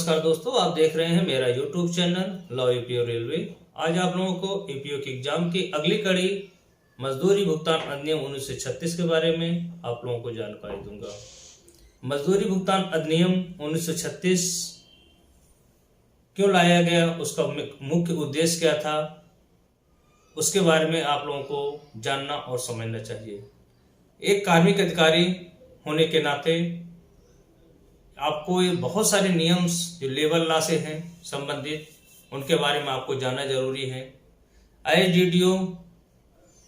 नमस्कार दोस्तों, आप देख रहे हैं मेरा YouTube channel law UPO railway. आज आप लोगों को यूपीओ के एग्जाम की अगली कड़ी मजदूरी भुगतान अधिनियम 1936 के बारे में आप लोगों को जानकारी दूंगा। मजदूरी भुगतान अधिनियम 1936 क्यों लाया गया, उसका मुख्य उद्देश्य क्या था, उसके बारे में आप लोगों को जानना और समझना चाहिए। एक कार्मिक अधिकारी होने के नाते आपको ये बहुत सारे नियम जो लेबर लॉ से हैं संबंधित, उनके बारे में आपको जानना जरूरी है। एज डीडीओ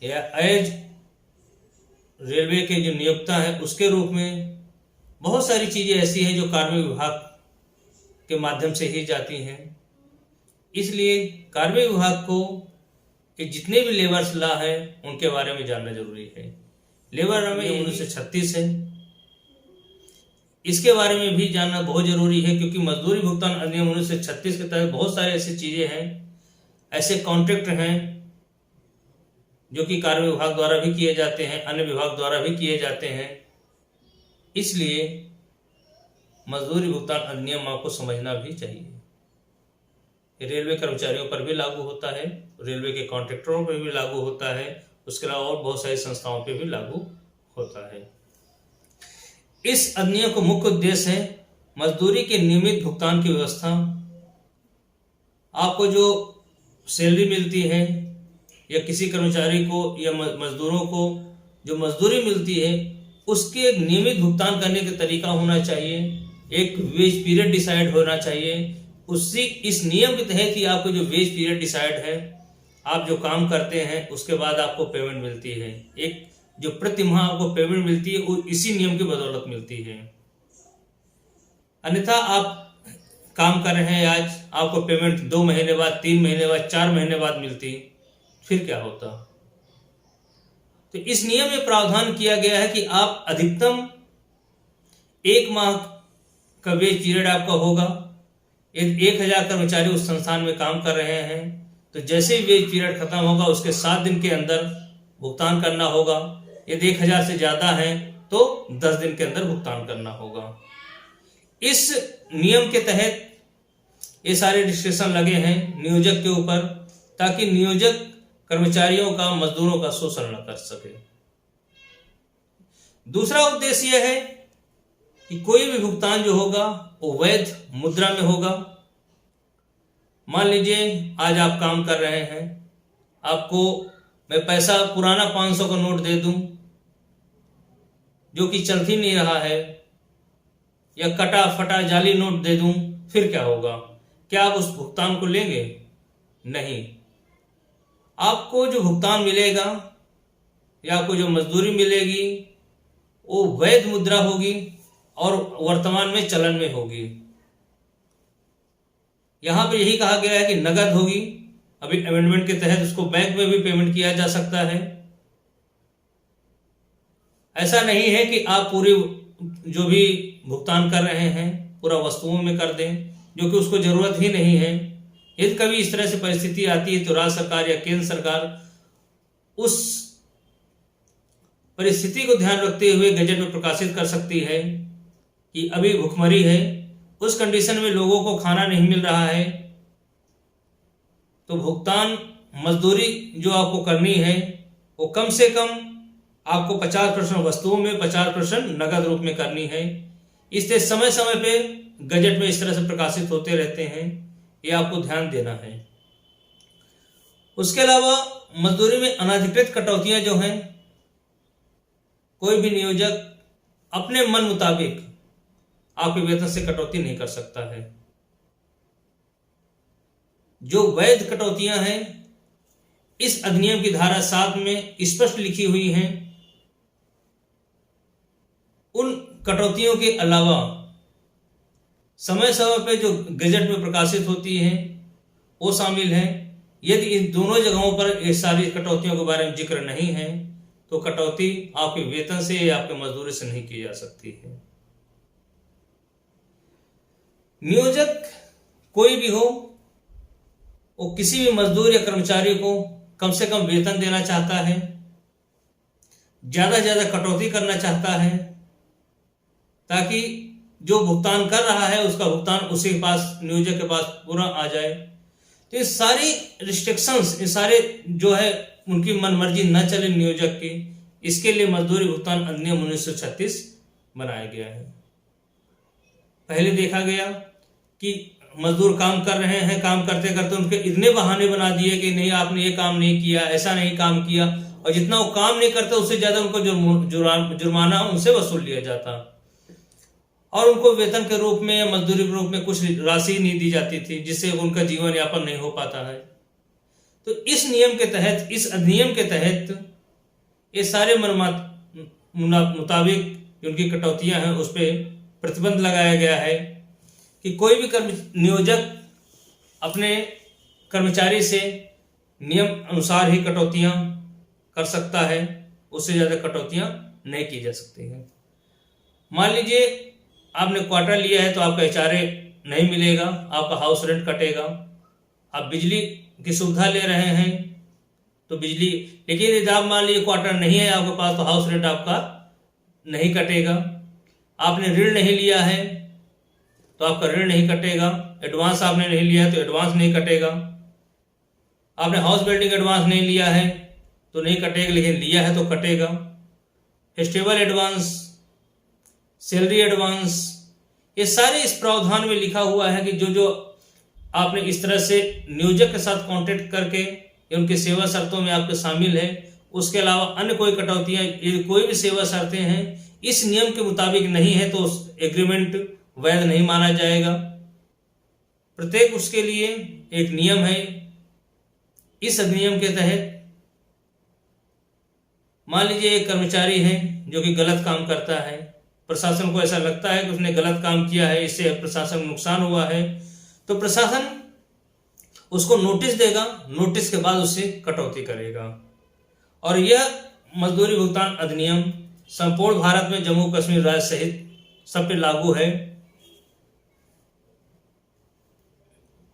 या एज रेलवे के जो नियोक्ता है उसके रूप में बहुत सारी चीज़ें ऐसी हैं जो कार्मिक विभाग के माध्यम से ही जाती हैं। इसलिए कार्मिक विभाग को कि जितने भी लेबर लॉ है उनके बारे में जानना जरूरी है। लेबर लॉ में 1936 है, इसके बारे में भी जानना बहुत जरूरी है, क्योंकि मजदूरी भुगतान अधिनियम 1936 के तहत बहुत सारे ऐसी चीजें हैं, ऐसे कॉन्ट्रैक्ट हैं जो कि कार्मिक विभाग द्वारा भी किए जाते हैं, अन्य विभाग द्वारा भी किए जाते हैं। इसलिए मजदूरी भुगतान अधिनियम आपको समझना भी चाहिए। रेलवे कर्मचारियों पर भी लागू होता है, रेलवे के कॉन्ट्रैक्टरों पर भी लागू होता है, उसके अलावा और बहुत सारी संस्थाओं पर भी लागू होता है। इस अधिनियम का मुख्य उद्देश्य है मजदूरी के नियमित भुगतान की व्यवस्था। आपको जो सैलरी मिलती है या किसी कर्मचारी को या मजदूरों को जो मजदूरी मिलती है उसके एक नियमित भुगतान करने का तरीका होना चाहिए, एक वेज पीरियड डिसाइड होना चाहिए। उसी इस नियम के तहत ही आपको जो वेज पीरियड डिसाइड है, आप जो काम करते हैं उसके बाद आपको पेमेंट मिलती है। एक जो प्रति माह आपको पेमेंट मिलती है वो इसी नियम की बदौलत मिलती है। अन्यथा आप काम कर रहे हैं, आज आपको पेमेंट 2 महीने बाद, 3 महीने बाद, 4 महीने बाद मिलती, फिर क्या होता। तो इस नियम में प्रावधान किया गया है कि आप अधिकतम 1 माह का वेज पीरियड आपका होगा। 1000 कर्मचारी उस संस्थान में काम कर रहे हैं तो जैसे ही वेज पीरियड खत्म होगा उसके 7 दिन के अंदर भुगतान करना होगा। यदि 1000 से ज्यादा है तो 10 दिन के अंदर भुगतान करना होगा। इस नियम के तहत ये सारे रिस्ट्रिक्शन लगे हैं नियोजक के ऊपर, ताकि नियोजक कर्मचारियों का, मजदूरों का शोषण न कर सके। दूसरा उद्देश्य यह है कि कोई भी भुगतान जो होगा वो वैध मुद्रा में होगा। मान लीजिए आज आप काम कर रहे हैं, आपको मैं पैसा पुराना 500 का नोट दे दूं जो कि चल ही नहीं रहा है, या कटा फटा जाली नोट दे दूं, फिर क्या होगा? क्या आप उस भुगतान को लेंगे? नहीं। आपको जो भुगतान मिलेगा या आपको जो मजदूरी मिलेगी वो वैध मुद्रा होगी और वर्तमान में चलन में होगी। यहां पे यही कहा गया है कि नगद होगी। अभी अमेंडमेंट के तहत उसको बैंक में भी पेमेंट किया जा सकता है। ऐसा नहीं है कि आप पूरी जो भी भुगतान कर रहे हैं पूरा वस्तुओं में कर दें, जो कि उसको जरूरत ही नहीं है। यदि कभी इस तरह से परिस्थिति आती है तो राज्य सरकार या केंद्र सरकार उस परिस्थिति को ध्यान रखते हुए गजट में प्रकाशित कर सकती है कि अभी भुखमरी है, उस कंडीशन में लोगों को खाना नहीं मिल रहा है, तो भुगतान मजदूरी जो आपको करनी है वो कम से कम आपको 50% वस्तुओं में, 50% नगद रूप में करनी है। इससे समय समय पे गजट में इस तरह से प्रकाशित होते रहते हैं, ये आपको ध्यान देना है। उसके अलावा मजदूरी में अनाधिकृत कटौतियां जो हैं, कोई भी नियोजक अपने मन मुताबिक आपके वेतन से कटौती नहीं कर सकता है। जो वैध कटौतियां हैं इस अधिनियम की धारा 7 में स्पष्ट लिखी हुई हैं। उन कटौतियों के अलावा समय समय पे जो गजट में प्रकाशित होती हैं वो शामिल हैं। यदि इन दोनों जगहों पर ये सारी कटौतियों के बारे में जिक्र नहीं है तो कटौती आपके वेतन से या आपके मजदूरी से नहीं की जा सकती है। नियोजक कोई भी हो, वो किसी भी मजदूर या कर्मचारी को कम से कम वेतन देना चाहता है, ज्यादा से ज्यादा कटौती करना चाहता है, ताकि जो भुगतान कर रहा है उसका भुगतान उसी के पास, नियोजक के पास पूरा आ जाए। तो ये सारी रिस्ट्रिक्शंस, ये सारे जो है उनकी मनमर्जी न चले नियोजक की, इसके लिए मजदूरी भुगतान अधिनियम 1936 बनाया गया है। पहले देखा गया कि मजदूर काम कर रहे हैं, काम करते करते उनके इतने बहाने बना दिए कि नहीं आपने ये काम नहीं किया, ऐसा नहीं काम किया, और जितना वो काम नहीं करते उससे ज्यादा उनको जुर्माना उनसे वसूल लिया जाता, और उनको वेतन के रूप में या मजदूरी के रूप में कुछ राशि नहीं दी जाती थी, जिससे उनका जीवन यापन नहीं हो पाता है। तो इस नियम के तहत, इस अधिनियम के तहत ये सारे मुताबिक उनकी कटौतियां हैं उस पर प्रतिबंध लगाया गया है कि कोई भी नियोजक अपने कर्मचारी से नियम अनुसार ही कटौतियां कर सकता है, उससे ज्यादा कटौतियां नहीं की जा सकती हैं। मान लीजिए आपने क्वार्टर लिया है तो आपका एचआरए नहीं मिलेगा, आपका हाउस रेंट कटेगा। आप बिजली की सुविधा ले रहे हैं तो बिजली, लेकिन यदि आप मान लीजिए क्वार्टर नहीं है आपके पास तो हाउस रेंट आपका नहीं कटेगा। आपने ऋण नहीं लिया है तो आपका ऋण नहीं कटेगा, एडवांस आपने नहीं लिया है तो एडवांस नहीं कटेगा। आपने हाउस बिल्डिंग एडवांस नहीं लिया है तो नहीं कटेगा, लेकिन लिया है तो कटेगा। फेस्टिवल एडवांस, सैलरी एडवांस, ये सारे इस प्रावधान में लिखा हुआ है कि जो जो आपने इस तरह से नियोजक के साथ कांटेक्ट करके या उनकी सेवा शर्तों में आपके शामिल है, उसके अलावा अन्य कोई कटौतियां, कोई भी सेवा शर्तें हैं इस नियम के मुताबिक नहीं है तो उस एग्रीमेंट वैध नहीं माना जाएगा। प्रत्येक उसके लिए एक नियम है। इस अधिनियम के तहत मान लीजिए एक कर्मचारी है जो कि गलत काम करता है, प्रशासन को ऐसा लगता है कि उसने गलत काम किया है, इससे प्रशासन को नुकसान हुआ है, तो प्रशासन उसको नोटिस देगा, नोटिस के बाद उससे कटौती करेगा। और यह मजदूरी भुगतान अधिनियम संपूर्ण भारत में जम्मू कश्मीर राज्य सहित सब पे लागू है।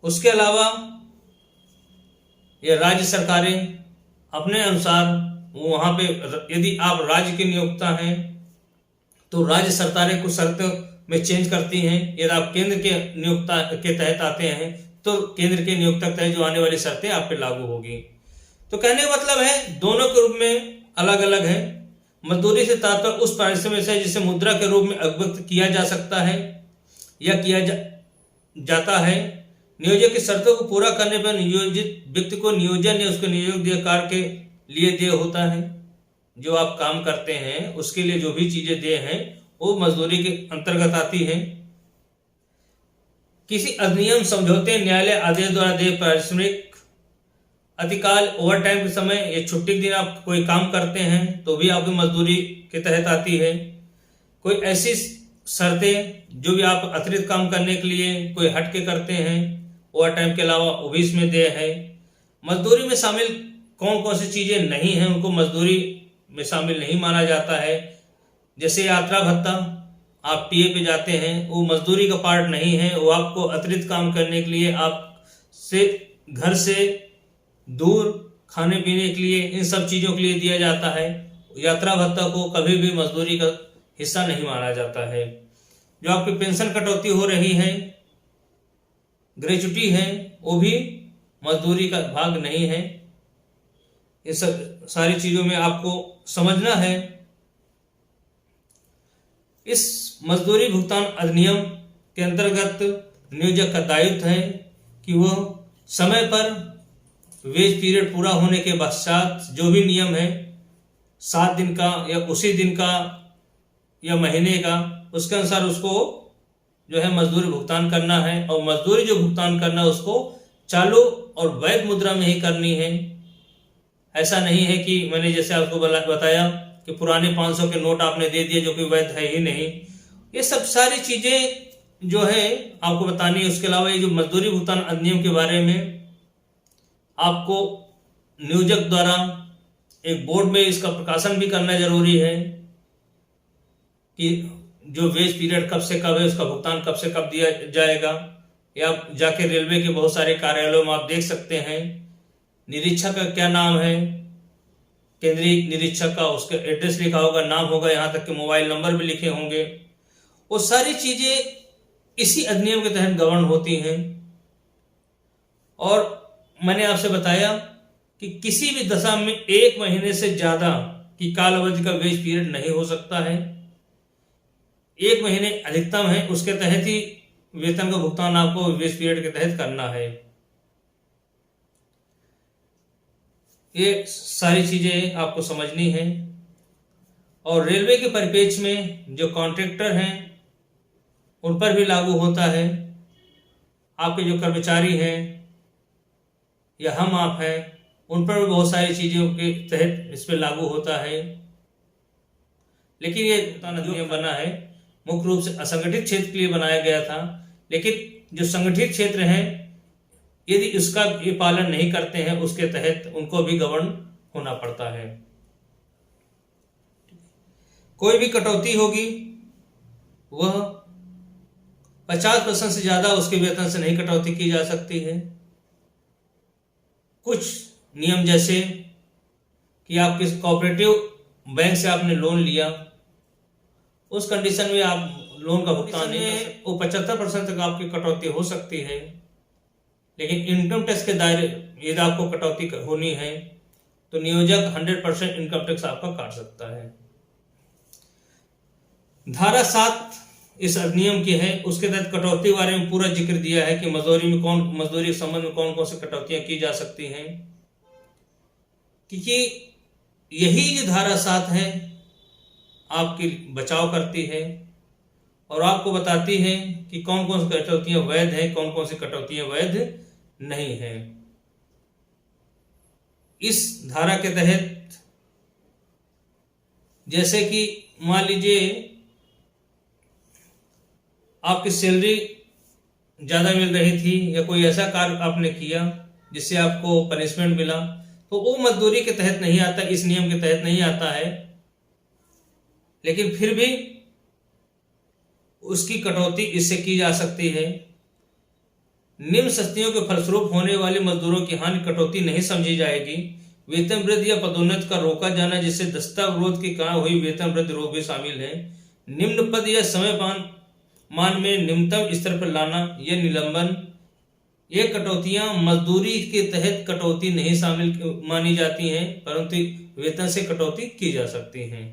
उसके अलावा यह राज्य सरकारें अपने अनुसार वहां पे, यदि आप राज्य के नियोक्ता हैं तो राज्य सरकारें कुछ शर्तों में चेंज करती हैं। यदि आप केंद्र के नियोक्ता के तहत आते हैं तो केंद्र के नियोक्ता के तहत जो आने वाली शर्तें आप पे लागू होगी। तो कहने का मतलब है दोनों के रूप में अलग अलग है। मजदूरी से तात्पर्य उस पारिश्रमिक से जिसे मुद्रा के रूप में अभिव्यक्त किया जा सकता है या किया जाता है। नियोजक की शर्तों को पूरा करने पर नियोजित व्यक्ति को नियोजन या उसके नियोजक कार्य के लिए देय होता है। जो आप काम करते हैं उसके लिए जो भी चीजें देय हैं वो मजदूरी के अंतर्गत आती हैं। किसी अधिनियम, समझौते, न्यायालय आदेश द्वारा देय पारिश्रमिक, अतिकाल, ओवर टाइम के समय या छुट्टी के दिन आप कोई काम करते हैं तो भी आपकी मजदूरी के तहत आती है। कोई ऐसी शर्तें जो भी आप अतिरिक्त काम करने के लिए कोई हट के करते हैं ओवर टाइम के अलावा, वो भी इसमें देय है। मजदूरी में शामिल कौन कौन सी चीजें नहीं हैं उनको मजदूरी में शामिल नहीं माना जाता है। जैसे यात्रा भत्ता, आप टीए पे जाते हैं, वो मजदूरी का पार्ट नहीं है, वो आपको अतिरिक्त काम करने के लिए, आप से घर से दूर खाने पीने के लिए, इन सब चीजों के लिए दिया जाता है। यात्रा भत्ता को कभी भी मजदूरी का हिस्सा नहीं माना जाता है। जो आपकी पेंशन कटौती हो रही है, ग्रेच्युटी है, वो भी मजदूरी का भाग नहीं है। ये सब सारी चीजों में आपको समझना है। इस मजदूरी भुगतान अधिनियम के अंतर्गत नियोजक का दायित्व है कि वह समय पर वेज पीरियड पूरा होने के पश्चात जो भी नियम है 7 दिन का या उसी दिन का या महीने का, उसके अनुसार उसको जो है मजदूरी भुगतान करना है। और मजदूरी जो भुगतान करना है उसको चालू और वैध मुद्रा में ही करनी है। ऐसा नहीं है कि मैंने जैसे आपको बताया कि पुराने 500 के नोट आपने दे दिए जो कि वैध है ही नहीं। ये सब सारी चीजें जो है आपको बतानी है। उसके अलावा ये जो मजदूरी भुगतान अधिनियम के बारे में आपको नियोजक द्वारा एक बोर्ड में इसका प्रकाशन भी करना जरूरी है कि जो वेज पीरियड कब से कब है, उसका भुगतान कब से कब दिया जाएगा। या जाके रेलवे के बहुत सारे कार्यालयों में आप देख सकते हैं निरीक्षक का क्या नाम है, केंद्रीय निरीक्षक का उसका एड्रेस लिखा होगा, नाम होगा, यहाँ तक कि मोबाइल नंबर भी लिखे होंगे। वो सारी चीजें इसी अधिनियम के तहत गवर्न होती हैं। और मैंने आपसे बताया कि किसी भी दशा में 1 महीने से ज्यादा की काल अवधि का वेज पीरियड नहीं हो सकता है। 1 महीने अधिकतम है, उसके तहत ही वेतन का भुगतान आपको वेज पीरियड के तहत करना है। ये सारी चीजें आपको समझनी है। और रेलवे के परिप्रेक्ष्य में जो कॉन्ट्रैक्टर हैं उन पर भी लागू होता है। आपके जो कर्मचारी हैं या हम आप हैं उन पर भी बहुत सारी चीजों के तहत इस पर लागू होता है। लेकिन ये नियम बना है मुख्य रूप से असंगठित क्षेत्र के लिए बनाया गया था। लेकिन जो संगठित क्षेत्र हैं यदि इसका ये पालन नहीं करते हैं उसके तहत उनको भी गवर्न होना पड़ता है। कोई भी कटौती होगी वह 50% से ज्यादा उसके वेतन से नहीं कटौती की जा सकती है। कुछ नियम जैसे कि आप किस कोऑपरेटिव बैंक से आपने लोन लिया, उस कंडीशन में आप लोन का भुगतान नहीं कर सकते, वो 75% तक आपकी कटौती हो सकती है। लेकिन इनकम टैक्स के दायरे यदि आपको कटौती होनी है तो नियोजक 100% इनकम टैक्स आपका काट सकता है। धारा 7 इस अधिनियम की है, उसके तहत कटौती के बारे में पूरा जिक्र दिया है कि मजदूरी के संबंध में कौन कौन सी कटौतियां की जा सकती हैं। क्योंकि यही जो धारा 7 है आपकी बचाव करती है और आपको बताती है कि कौन कौन सी कटौतियां वैध हैं, कौन कौन सी कटौतियां वैध नहीं हैं। इस धारा के तहत जैसे कि मान लीजिए आपकी सैलरी ज्यादा मिल रही थी या कोई ऐसा कार्य आपने किया जिससे आपको पनिशमेंट मिला, तो वो मजदूरी के तहत नहीं आता, इस नियम के तहत नहीं आता है। लेकिन फिर भी उसकी कटौती इससे की जा सकती है। निम्न शक्तियों के फलस्वरूप होने वाले मजदूरों की हानि कटौती नहीं समझी जाएगी। वेतन वृद्धि या पदोन्नति का रोका जाना जिससे दस्ता विरोध के कारण हुई वेतन वृद्धि रोक भी शामिल है। निम्न पद या समय मान में न्यूनतम स्तर पर लाना, यह निलंबन, ये कटौतियां मजदूरी के तहत कटौती नहीं शामिल मानी जाती हैं, परंतु वेतन से कटौती की जा सकती हैं।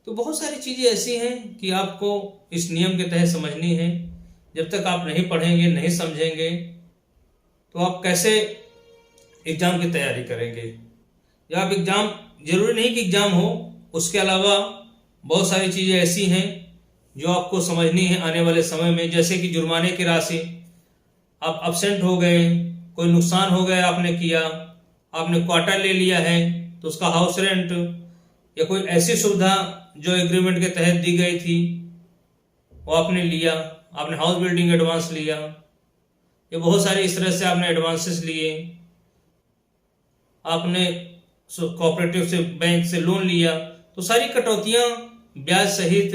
तो बहुत सारी चीजें ऐसी हैं कि आपको इस नियम के तहत समझनी है। जब तक आप नहीं पढ़ेंगे, नहीं समझेंगे, तो आप कैसे एग्जाम की तैयारी करेंगे। जब आप एग्जाम, जरूरी नहीं कि एग्जाम हो, उसके अलावा बहुत सारी चीजें ऐसी हैं जो आपको समझनी है आने वाले समय में। जैसे कि जुर्माने की राशि, आप एब्सेंट हो गए, कोई नुकसान हो गया आपने किया, आपने क्वार्टर ले लिया है तो उसका हाउस रेंट या कोई ऐसी सुविधा जो एग्रीमेंट के तहत दी गई थी वो आपने लिया, आपने हाउस बिल्डिंग एडवांस लिया, ये बहुत सारे इस तरह से आपने एडवांसेस लिए, आपने कोऑपरेटिव से बैंक से लोन लिया, तो सारी कटौतियां ब्याज सहित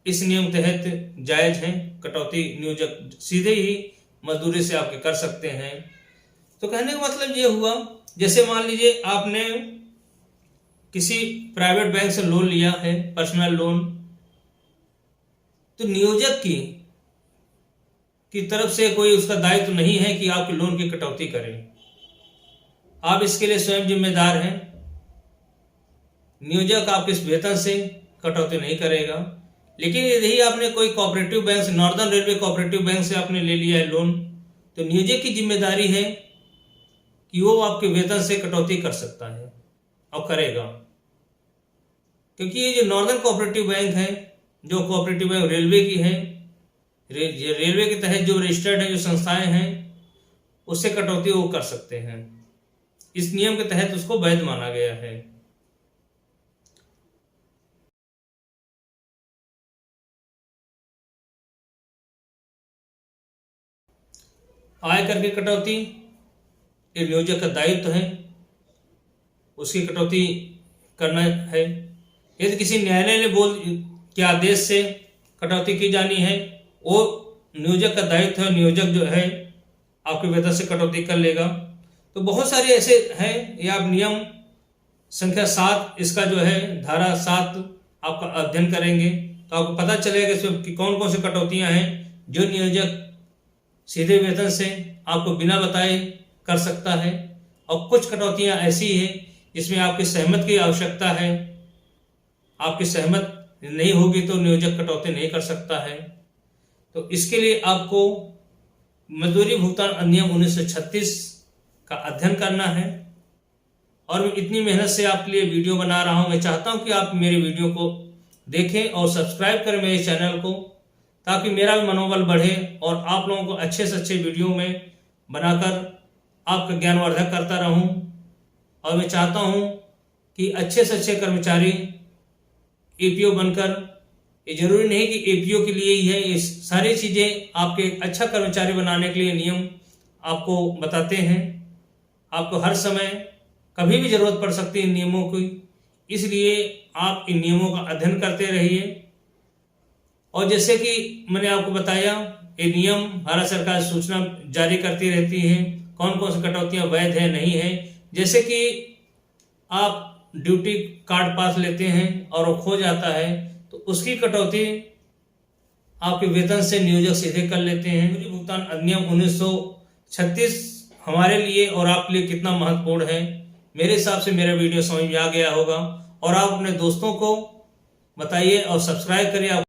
इस नियम तहत जायज हैं। कटौती नियोजक सीधे ही मजदूरी से आपके कर सकते हैं। तो कहने का मतलब ये हुआ, जैसे मान लीजिए आपने किसी प्राइवेट बैंक से लोन लिया है, पर्सनल लोन, तो नियोजक की तरफ से कोई उसका दायित्व नहीं है कि आपके लोन की कटौती करें। आप इसके लिए स्वयं जिम्मेदार हैं। नियोजक आपके इस वेतन से कटौती नहीं करेगा। लेकिन यदि आपने कोई कोऑपरेटिव बैंक से, नॉर्दर्न रेलवे कोऑपरेटिव बैंक से आपने ले लिया है लोन, तो नियोजक की जिम्मेदारी है कि वो आपके वेतन से कटौती कर सकता है और करेगा। क्योंकि ये जो नॉर्दर्न कोऑपरेटिव बैंक है, जो कोऑपरेटिव बैंक रेलवे की है, रेलवे के तहत जो रजिस्टर्ड है, जो संस्थाएं हैं, उससे कटौती वो कर सकते हैं। इस नियम के तहत उसको वैध माना गया है। आयकर की कटौती एक नियोजक का दायित्व है, उसकी कटौती करना है। यदि किसी न्यायालय ने के आदेश से कटौती की जानी है, वो नियोजक का दायित्व है। नियोजक जो है आपके वेतन से कटौती कर लेगा। तो बहुत सारे ऐसे हैं, या आप नियम संख्या 7 इसका जो है धारा 7 आपका अध्ययन करेंगे तो आपको पता चलेगा इसमें कि कौन कौन सी कटौतियां हैं जो नियोजक सीधे वेतन से आपको बिना बताए कर सकता है, और कुछ कटौतियां ऐसी है जिसमें आपकी सहमत की आवश्यकता है। आपकी सहमत नहीं होगी तो नियोजक कटौती नहीं कर सकता है। तो इसके लिए आपको मजदूरी भुगतान अधिनियम 1936 का अध्ययन करना है, और मैं इतनी मेहनत से आपके लिए वीडियो बना रहा हूं। मैं चाहता हूं कि आप मेरे वीडियो को देखें और सब्सक्राइब करें मेरे चैनल को, ताकि मेरा भी मनोबल बढ़े और आप लोगों को अच्छे से अच्छे वीडियो में बनाकर आपका ज्ञानवर्धक करता रहूं। और मैं चाहता हूं कि अच्छे से अच्छे कर्मचारी एपीओ बनकर, ये जरूरी नहीं कि एपीओ के लिए ही है, ये सारी चीजें आपके एक अच्छा कर्मचारी बनाने के लिए नियम आपको बताते हैं। आपको हर समय कभी भी जरूरत पड़ सकती है इन नियमों की, इसलिए आप इन नियमों का अध्ययन करते रहिए। और जैसे कि मैंने आपको बताया, ये नियम भारत सरकार सूचना जारी करती रहती है, कौन कौन सी कटौतियां वैध है नहीं है। जैसे कि आप ड्यूटी कार्ड पास लेते हैं और वो खो जाता है तो उसकी कटौती आपके वेतन से नियोजक सीधे कर लेते हैं। मजदूरी भुगतान अधिनियम 1936 हमारे लिए और आपके लिए कितना महत्वपूर्ण है, मेरे हिसाब से मेरा वीडियो समझ में आ गया होगा। और आप अपने दोस्तों को बताइए और सब्सक्राइब करिए।